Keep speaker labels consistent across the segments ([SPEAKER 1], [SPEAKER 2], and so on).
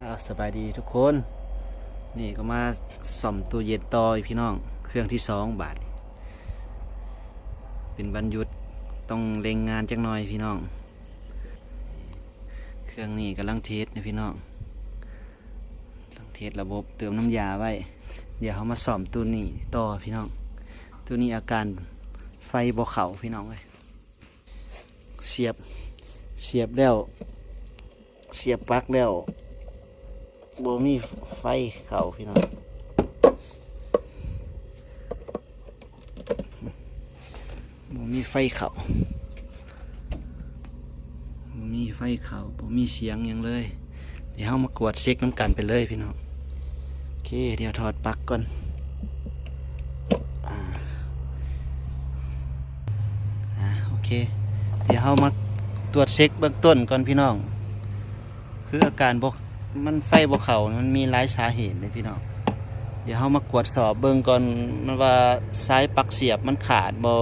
[SPEAKER 1] สบายดีทุกคนนี่ก็มาส่อมตู้เย็นต่อพี่น้องเครื่องที่2 บาทเป็นวันหยุดต้องเร่งงานจักหน่อยพี่น้องเครื่องนี้กำลังเทสนะพี่น้องกำลังเทสระบบเติมน้ำยาไว้เดี๋ยวเขามาส่อมตู้นี้ต่อพี่น้องตู้นี้อาการไฟบ่เข้าพี่น้องเลยเสียบแล้วเสียบปลั๊กแล้วบ่มีไฟเข้าพี่น้องบ่มีไฟเข้าบ่มีเสียงยังเลยเดี๋ยวเรามากวดเช็คน้ำกันไปเลยพี่น้องโอเคเดี๋ยวถอดปลั๊กก่อนโอเคเดี๋ยวเรามาตรวจเช็คเบื้องต้นก่อนพี่น้องคืออาการมันไฟบ่เข้ามันมีหลายสาเหตุเลยพี่น้องเดี๋ยวเรามากวดสอบเบิ่งก่อนมันว่าสายปลั๊กเสียบมันขาดบ่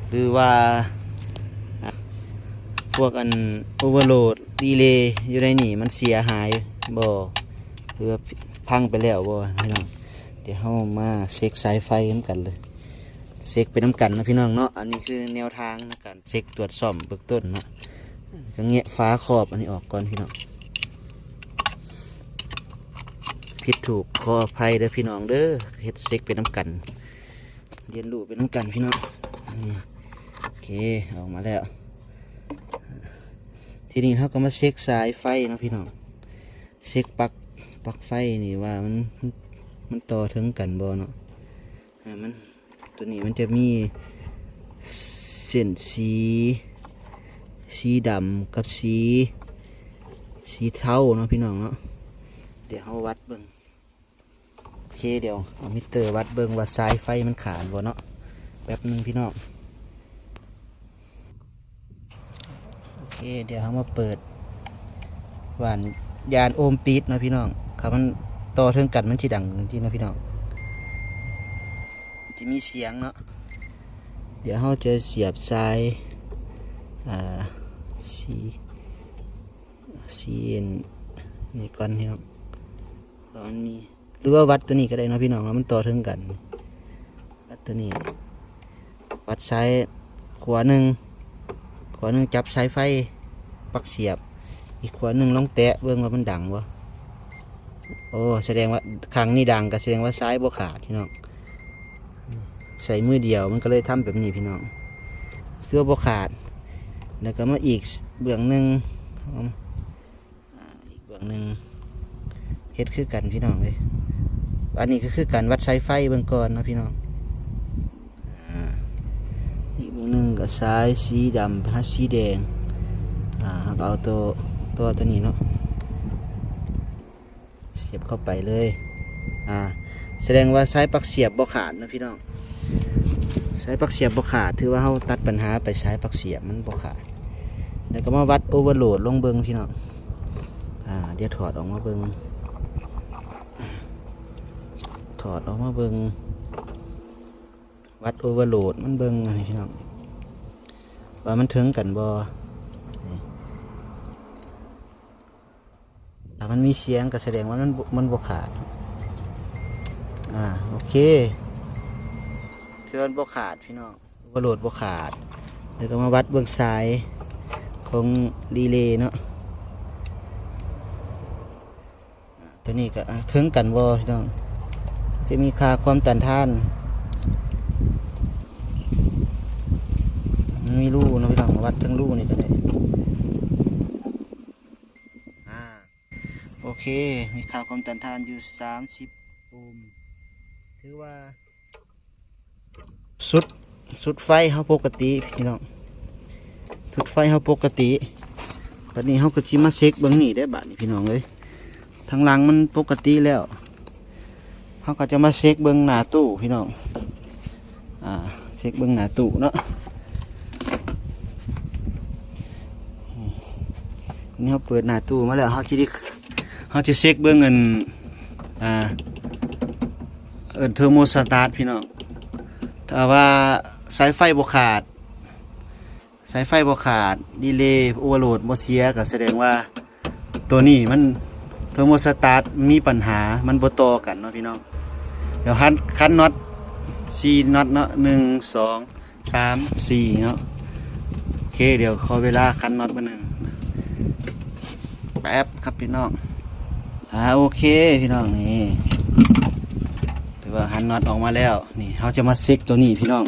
[SPEAKER 1] หรือว่าพวกอันโอเวอร์โหลดดีเลย์อยู่ในนี่มันเสียหายบ่หรือว่าพังไปแล้วบ่พี่น้องเดี๋ยวเรามาเช็คสายไฟกันเลยเช็คไปน้ำกันนะพี่น้องเนาะอันนี้คือแนวทางในการเช็คตรวจสอบเบื้องต้นเนาะก็แงะฝาครอบอันนี้ออกก่อนพี่น้องผิดถูกขออภัยเด้อพี่น้องเด้อเฮ็ดเช็คไปน้ำกันเรียนรู้ไปน้ำกันพี่น้องโอเคออกมาแล้วทีนี้เขาก็มาเช็คสายไฟนะพี่น้องเช็คปลั๊กไฟนี่ว่ามันต่อถึงกันบ่เนาะมันตัวนี้มันจะมีเส้นสีดำกับสีเทาเนาะพี่น้องเนาะเดี๋ยวเขาวัดเบิ่งโอเคเดี๋ยวเอามิเตอร์วัดเบิ่งว่าสายไฟมันขาดบ่เนาะแป๊บนึงพี่น้องโอเคเดี๋ยวเขามาเปิดหวานยานโอมปีดเนาะพี่น้องครับมันต่อถึงกันมันสิดังที่เนาะพี่น้องจะมีเสียงเนาะเดี๋ยวเขาจะเสียบสายสีนี่ก่อนพี่น้องมันมีหรือว่าวัดตัวนี้ก็ได้นะพี่น้องแล้วมันต่อถึงกันวัดตัวนี้วัดสายขวาหนึ่งจับสายไฟปักเสียบอีกขวาหนึ่งลองแตะเบื้องว่ามันดังวะโอ้แสดงว่าครั้งนี้ดังก็แสดงว่าสายบ่ขาดพี่น้องใส่มือเดียวมันก็เลยทำแบบนี้พี่น้องเสื้อบ่ขาดแล้วก็มาอีกเบื้องหนึ่งเฮ็ดคือกันพี่น้องเลยอันนี้ก็คือการวัดสายไฟเบื้องก่อนนะพี่น้องอีกเบื้องหนึ่งก็สายสีดำหาสีแดงเอาตัวนี้เนาะเสียบเข้าไปเลยแสดงว่าสายปลั๊กเสียบบ่ขาดนะพี่น้องสายปลั๊กเสียบบ่ขาดถือว่าเราตัดปัญหาไปสายปลั๊กเสียบมันบ่ขาดแล้วก็มาวัดโอเวอร์โหลดลงเบิ่งพี่น้องเดี๋ยวถอดออกมาเบิ่งวัดโอเวอร์โหลดมันเบิ่งอะไรพี่น้องว่ามันถึงกันบ่ถ้ามันมีเสียงก็แสดงว่ามันบ่ขาดโอเคเทือนบ่ขาดพี่น้องโอเวอร์โหลดบ่ขาดแล้วก็มาวัดเบื้องซ้ายของรีเลย์เนาะตัวนี้ก็ถึงกันบ่พี่น้องจะมีค่าความต้านทานมีรูนะพี่น้องวัดทั้งรูนี่ก็ได้โอเคมีค่าความต้านทานอยู่30 โอห์มถือว่าสุดไฟเขาปกติพี่น้องสุดไฟเขาปกติตอนนี้เขาก็ชิมาเช็คเบื้องนี้ได้บาทนี่พี่น้องเลยทางหลังมันปกติแล้วเขาก็จะมาเช็คเบื้องหน้าตู้พี่น้องเช็คเบื้องหน้าตู้เนาะนี่เขาเปิดหน้าตู้มาแล้วเขาจะเช็คเบื้องเงินเทอร์โมสตาร์ทพี่น้องถ้าว่าสายไฟบ่ขาดดีเลย์โอเวอร์โหลดบ่เสียก็แสดงว่าตัวนี้มัน เทอร์โมสตาร์ทมีปัญหามันบ่ต่อกันเนาะพี่น้องเดี๋ยวคันน็อต4น็อตเนาะ1 2 3 4เนาะโอเคเดี๋ยวขอเวลาคันน็อตมาหนึ่งแป๊บครับพี่น้องโอเคพี่น้องนี่ถือว่าคันน็อตออกมาแล้วนี่เขาจะมาเช็คตัวนี้พี่น้อง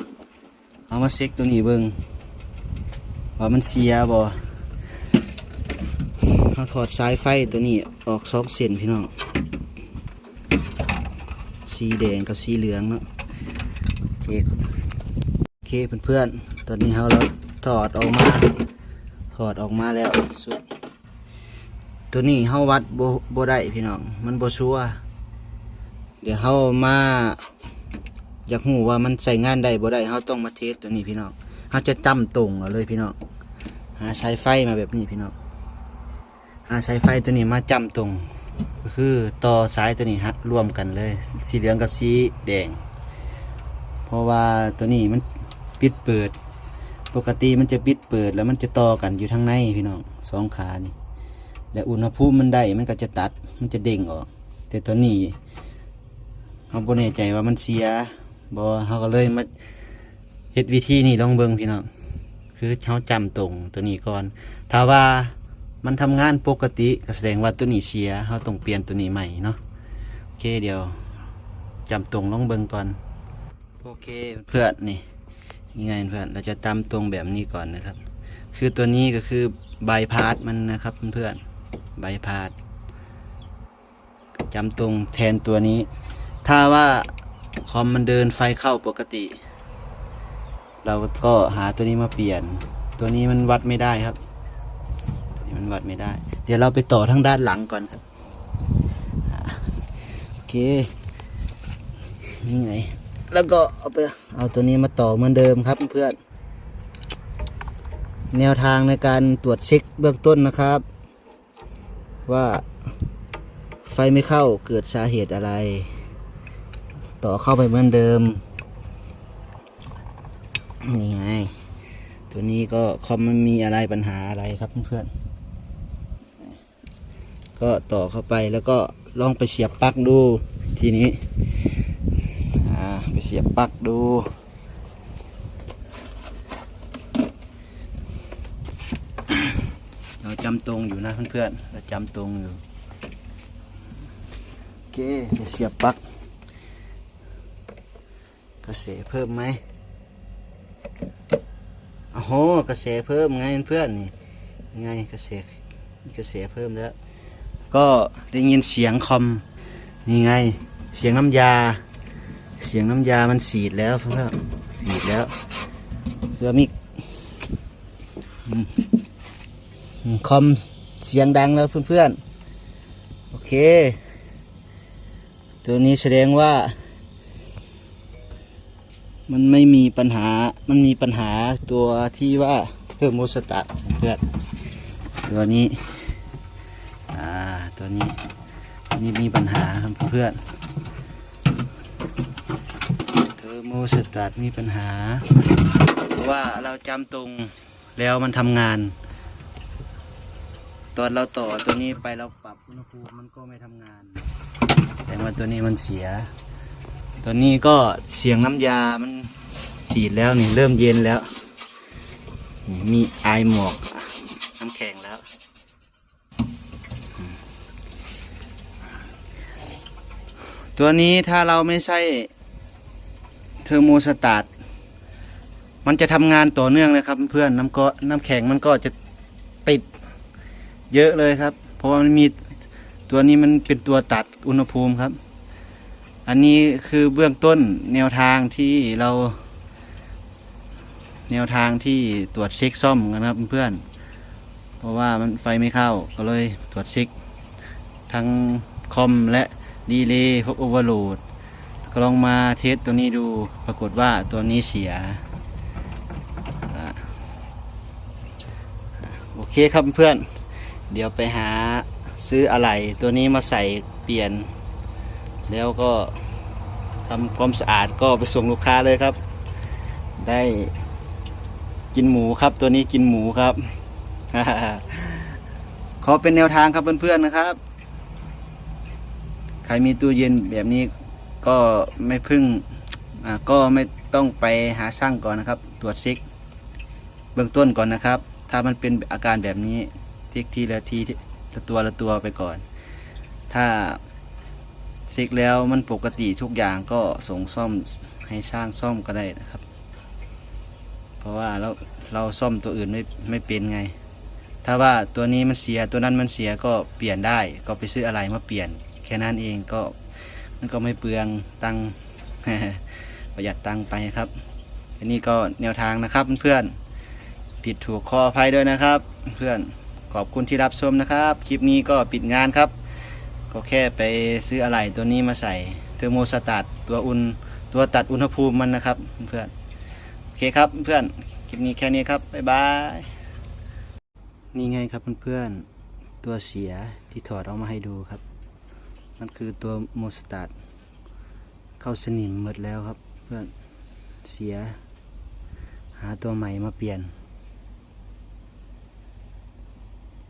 [SPEAKER 1] เอามาเช็คตัวนี้เบิ่งว่ามันเสียบ่เขาถอดสายไฟตัวนี้ออก2เส้นพี่น้องสีแดงกับสีเหลืองเนาะโอเคเพื่อนๆตอนนี้เราถอดออกมาแล้วสุดตัวนี้เฮาวัดบ่ได้พี่น้องมันบ่ชัวร์เดี๋ยวเฮามาอยากรู้ว่ามันใช้งานได้บ่ได้เฮาต้องมาเทสตัวนี้พี่น้องเฮาจะจำตรงเอาเลยพี่น้องหาสายไฟมาแบบนี้พี่น้องหาสายไฟตัวนี้มาจำตรงก็คือต่อสายตัวนี้ฮะรวมกันเลยสีเหลืองกับสีแดงเพราะว่าตัวนี้มันปิดเปิดปกติมันจะปิดเปิดแล้วมันจะต่อกันอยู่ทางในพี่น้อง2ขานี่และอุณหภูมิมันได้มันก็จะตัดมันจะเด้งออกแต่ตัวนี้เขาบ่แน่ใจว่ามันเสียบ่เขาก็เลยมาเฮ็ดวิธีนี้ลองเบิ่งพี่น้องคือเขาจำตรงตัวนี้ก่อนถ้าว่ามันทำงานปกติก็แสดงว่าตัวนี้เสียเขาต้องเปลี่ยนตัวนี้ใหม่เนาะโอเคเดี๋ยวจำตรงลองเบิ่งก่อนโอเคเพื่อนนี่ยังไงเพื่อนเราจะตามตรงแบบนี้ก่อนนะครับคือตัวนี้ก็คือใบพาสมันนะครับเพื่อนใบพาสจำตรงแทนตัวนี้ถ้าว่าคอมมันเดินไฟเข้าปกติเราก็หาตัวนี้มาเปลี่ยนตัวนี้มันวัดไม่ได้ครับมันวัดไม่ได้เดี๋ยวเราไปต่อทั้งด้านหลังก่อนครับโอเคนี่ไงแล้วก็เอาตัวนี้มาต่อเหมือนเดิมครับเพื่อนแนวทางในการตรวจเช็คเบื้องต้นนะครับว่าไฟไม่เข้าเกิดสาเหตุอะไรต่อเข้าไปเหมือนเดิมนี่ไงตัวนี้ก็คอมมันมีอะไรปัญหาอะไรครับเพื่อนก็ต่อเข้าไปแล้วก็ลองไปเสียบปลั๊กดูทีนี้ไปเสียบปลั๊กดูเราจำตรงอยู่นะเพื่อนๆเราจำตรงอยู่โอเคไปเสียบปลั๊กกระแสเพิ่มไหมโอ้โหกระแสเพิ่มไงเพื่อนนี่ไงกระแสเพิ่มแล้วก็ได้ยินเสียงคอมนี่ไงเสียงน้ำยามันสีดแล้วเพื่อนสีดแล้วเพื่อมิกคอมเสียงดังแล้วเพื่อนๆโอเคตัวนี้แสดงว่ามันไม่มีปัญหามันมีปัญหาตัวที่ว่าเทอร์โมสตาร์ทเพื่อนตัวนี้ตัวนี้มีปัญหาครับเพื่อนเทอร์โมสตาร์ทมีปัญหาเพราะว่าเราจำตรงแล้วมันทำงานตอนเราต่อตัวนี้ไปเราปรับอุณหภูมิมันก็ไม่ทำงานแต่ว่าตัวนี้มันเสียตัวนี้ก็เสียงน้ำยามันฉีดแล้วนี่เริ่มเย็นแล้วมีไอหมอกน้ำแข็งแล้วตัวนี้ถ้าเราไม่ใช่เทอร์โมสตาร์ทมันจะทำงานต่อเนื่องเลยครับเพื่อนน้ำแข็งมันก็จะติดเยอะเลยครับเพราะว่ามันมีตัวนี้มันเป็นตัวตัดอุณหภูมิครับอันนี้คือเบื้องต้นแนวทางที่ตรวจเช็คซ่อมกันครับเพื่อนเพราะว่ามันไฟไม่เข้าก็เลยตรวจเช็คทั้งคอมและดีเลย์พวกโอเวอร์โหลดก็ลองมาเทสตัวนี้ดูปรากฏว่าตัวนี้เสียโอเคครับเพื่อนเดี๋ยวไปหาซื้ออะไหล่ตัวนี้มาใส่เปลี่ยนแล้วก็ทำความสะอาดก็ไปส่งลูกค้าเลยครับได้กินหมูครับตัวนี้กินหมูครับ ขอเป็นแนวทางครับเพื่อนๆนะครับ ใครมีตู้เย็นแบบนี้ก็ไม่พึ่งก็ไม่ต้องไปหาช่างก่อนนะครับ ตรวจเช็คเบื้องต้นก่อนนะครับ ถ้ามันเป็นอาการแบบนี้เช็คทีละตัวไปก่อน ถ้าเช็คแล้วมันปกติทุกอย่างก็ส่งซ่อมให้ช่างซ่อมก็ได้นะครับ เพราะว่าเราซ่อมตัวอื่นไม่เป็นไง ถ้าว่าตัวนี้มันเสียตัวนั้นมันเสียก็เปลี่ยนได้ ก็ไปซื้ออะไรมาเปลี่ยนแค่นั้นเองก็มันก็ไม่เปลืองตังค์ ประหยัดตังค์ไปครับอันนี้ก็แนวทางนะครับเพื่อนๆผิดถูกขออภัยด้วยนะครับ เพื่อนขอบคุณที่รับชมนะครับคลิปนี้ก็ปิดงานครับ ก็แค่ไปซื้ออะไรตัวนี้มาใส่เทอร์โมสตัตตัวตัดอุณหภูมิมันนะครับเพื่อนโอเคครับเพื่อนคลิปนี้แค่นี้ครับบ๊ายบายนี่ไงครับเพื่อนๆตัวเสียที่ถอดออกมาให้ดูครับมันคือตัวโมสตัตเข้าสนิมหมดแล้วครับเพื่อนเสียหาตัวใหม่มาเปลี่ยน